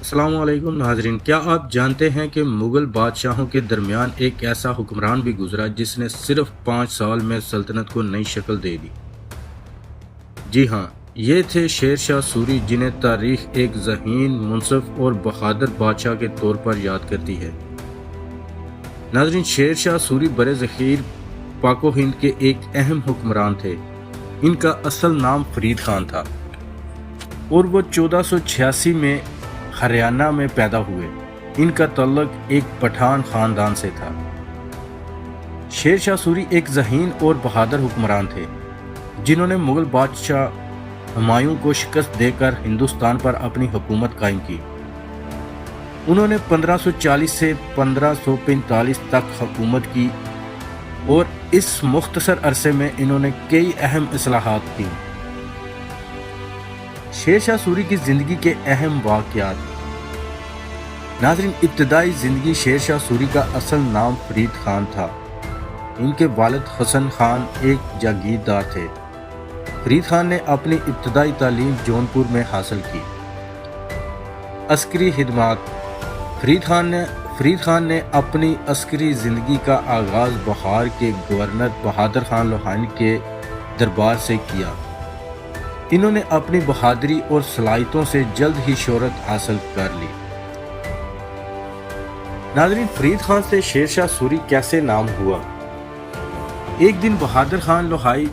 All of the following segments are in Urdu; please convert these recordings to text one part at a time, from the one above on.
السلام علیکم ناظرین، کیا آپ جانتے ہیں کہ مغل بادشاہوں کے درمیان ایک ایسا حکمران بھی گزرا جس نے صرف 5 سال میں سلطنت کو نئی شکل دے دی؟ جی ہاں، یہ تھے شیر شاہ سوری، جنہیں تاریخ ایک ذہین، منصف اور بہادر بادشاہ کے طور پر یاد کرتی ہے۔ ناظرین، شیر شاہ سوری برِ ذخیر پاک و ہند کے ایک اہم حکمران تھے۔ ان کا اصل نام فرید خان تھا اور وہ 1486 میں ہریانہ میں پیدا ہوئے۔ ان کا تعلق ایک پٹھان خاندان سے تھا۔ شیر شاہ سوری ایک ذہین اور بہادر حکمران تھے، جنہوں نے مغل بادشاہ ہمایوں کو شکست دے کر ہندوستان پر اپنی حکومت قائم کی۔ انہوں نے 1540 سے 1545 تک حکومت کی اور اس مختصر عرصے میں انہوں نے کئی اہم اصلاحات کی۔ شیر شاہ سوری کی زندگی کے اہم واقعات۔ ناظرین، ابتدائی زندگی شیر شاہ سوری کا اصل نام فرید خان تھا۔ ان کے والد حسن خان ایک جاگیردار تھے۔ فرید خان نے اپنی ابتدائی تعلیم جونپور میں حاصل کی۔ عسکری خدمات۔ فرید خان نے اپنی عسکری زندگی کا آغاز بہار کے گورنر بہادر خان لوہانی کے دربار سے کیا۔ انہوں نے اپنی بہادری اور صلاحیتوں سے جلد ہی شہرت حاصل کر لی۔ ناظرین، فرید خان سے شیر شاہ سوری کیسے نام ہوا؟ ایک دن بہادر خان لوہائی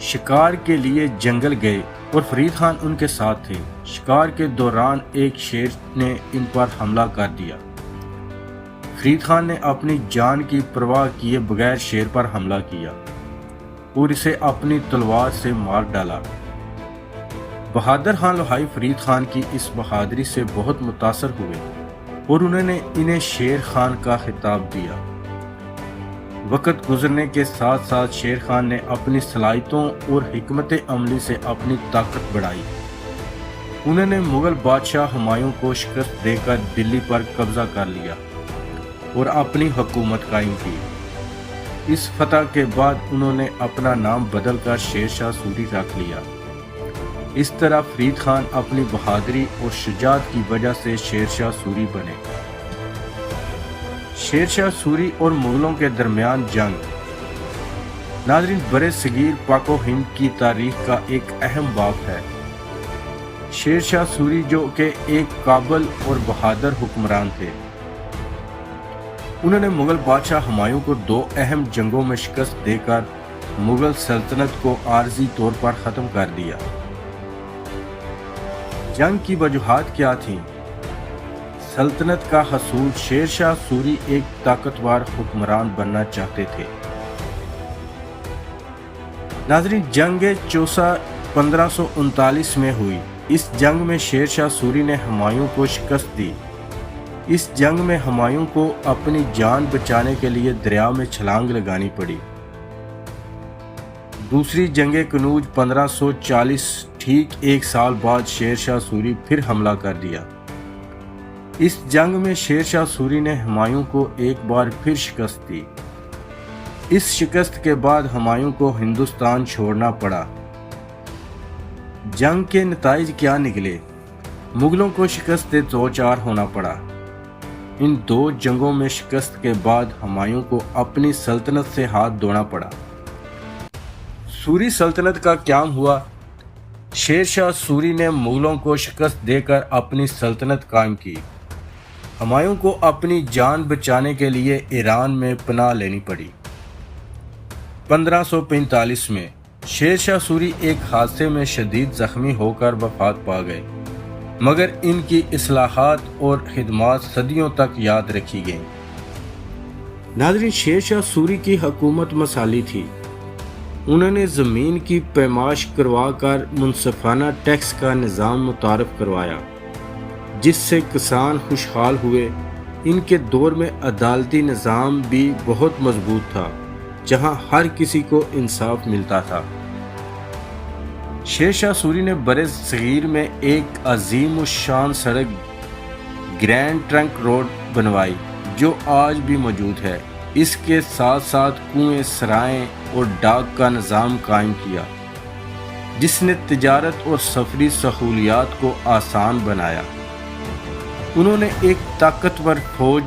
شکار کے لیے جنگل گئے اور فرید خان ان کے ساتھ تھے۔ شکار کے دوران ایک شیر نے ان پر حملہ کر دیا۔ فرید خان نے اپنی جان کی پرواہ کیے بغیر شیر پر حملہ کیا اور اسے اپنی تلوار سے مار ڈالا۔ بہادر خان لوہائی فرید خان کی اس بہادری سے بہت متاثر ہوئے اور انہوں نے انہیں شیر خان کا خطاب دیا۔ وقت گزرنے کے ساتھ ساتھ شیر خان نے اپنی صلاحیتوں اور حکمت عملی سے اپنی طاقت بڑھائی۔ انہوں نے مغل بادشاہ ہمایوں کو شکست دے کر دلی پر قبضہ کر لیا اور اپنی حکومت قائم کی۔ اس فتح کے بعد انہوں نے اپنا نام بدل کر شیر شاہ سوری رکھ لیا۔ اس طرح فرید خان اپنی بہادری اور شجاعت کی وجہ سے شیر شاہ سوری بنے۔ شیر شاہ سوری اور مغلوں کے درمیان جنگ۔ ناظرین، برِ صغیر پاک و ہند کی تاریخ کا ایک اہم باب ہے۔ شیر شاہ سوری، جو کہ ایک قابل اور بہادر حکمران تھے، انہوں نے مغل بادشاہ ہمایوں کو 2 اہم جنگوں میں شکست دے کر مغل سلطنت کو عارضی طور پر ختم کر دیا۔ جنگ کی وجوہات کیا تھیں؟ سلطنت کا حصول۔ شیر شاہ سوری ایک طاقتور حکمران بننا چاہتے تھے۔ ناظرین، جنگ چوسا 1539 میں ہوئی۔ اس جنگ میں شیر شاہ سوری نے ہمایوں کو شکست دی۔ اس جنگ میں ہمایوں کو اپنی جان بچانے کے لیے دریا میں چھلانگ لگانی پڑی۔ دوسری جنگ کنوج 1540، ٹھیک 1 سال بعد شیر شاہ سوری پھر حملہ کر دیا۔ اس جنگ میں شیر شاہ سوری نے ہمایوں کو ایک بار پھر شکست دی۔ اس شکست کے بعد ہمایوں کو ہندوستان چھوڑنا پڑا۔ جنگ کے نتائج کیا نکلے؟ مغلوں کو شکست دوچار ہونا پڑا۔ ان 2 جنگوں میں شکست کے بعد ہمایوں کو اپنی سلطنت سے ہاتھ دھونا پڑا۔ سوری سلطنت کا قیام ہوا۔ شیر شاہ سوری نے مغلوں کو شکست دے کر اپنی سلطنت قائم کی۔ ہمایوں کو اپنی جان بچانے کے لیے ایران میں پناہ لینی پڑی۔ 1545 میں شیر شاہ سوری ایک حادثے میں شدید زخمی ہو کر وفات پا گئے، مگر ان کی اصلاحات اور خدمات صدیوں تک یاد رکھی گئیں۔ ناظرین، شیر شاہ سوری کی حکومت مثالی تھی۔ انہوں نے زمین کی پیمائش کروا کر منصفانہ ٹیکس کا نظام متعارف کروایا، جس سے کسان خوشحال ہوئے۔ ان کے دور میں عدالتی نظام بھی بہت مضبوط تھا، جہاں ہر کسی کو انصاف ملتا تھا۔ شیر شاہ سوری نے برِ صغیر میں ایک عظیم الشان سڑک گرینڈ ٹرنک روڈ بنوائی، جو آج بھی موجود ہے۔ اس کے ساتھ ساتھ کنویں، سرائیں اور ڈاک کا نظام قائم کیا، جس نے تجارت اور سفری سہولیات کو آسان بنایا۔ انہوں نے ایک طاقتور فوج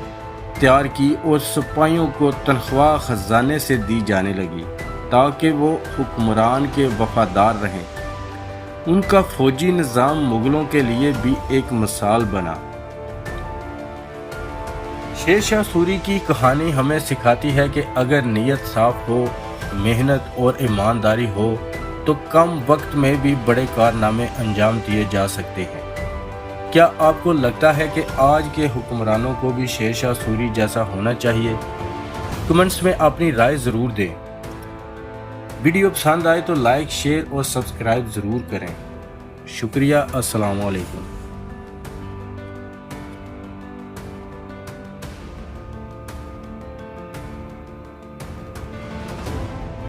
تیار کی اور سپاہیوں کو تنخواہ خزانے سے دی جانے لگی تاکہ وہ حکمران کے وفادار رہیں۔ ان کا فوجی نظام مغلوں کے لیے بھی ایک مثال بنا۔ شیر شاہ سوری کی کہانی ہمیں سکھاتی ہے کہ اگر نیت صاف ہو، محنت اور ایمانداری ہو تو کم وقت میں بھی بڑے کارنامے انجام دیے جا سکتے ہیں۔ کیا آپ کو لگتا ہے کہ آج کے حکمرانوں کو بھی شیر شاہ سوری جیسا ہونا چاہیے؟ کمنٹس میں اپنی رائے ضرور دیں۔ ویڈیو پسند آئے تو لائک، شیئر اور سبسکرائب ضرور کریں۔ شکریہ۔ السلام علیکم۔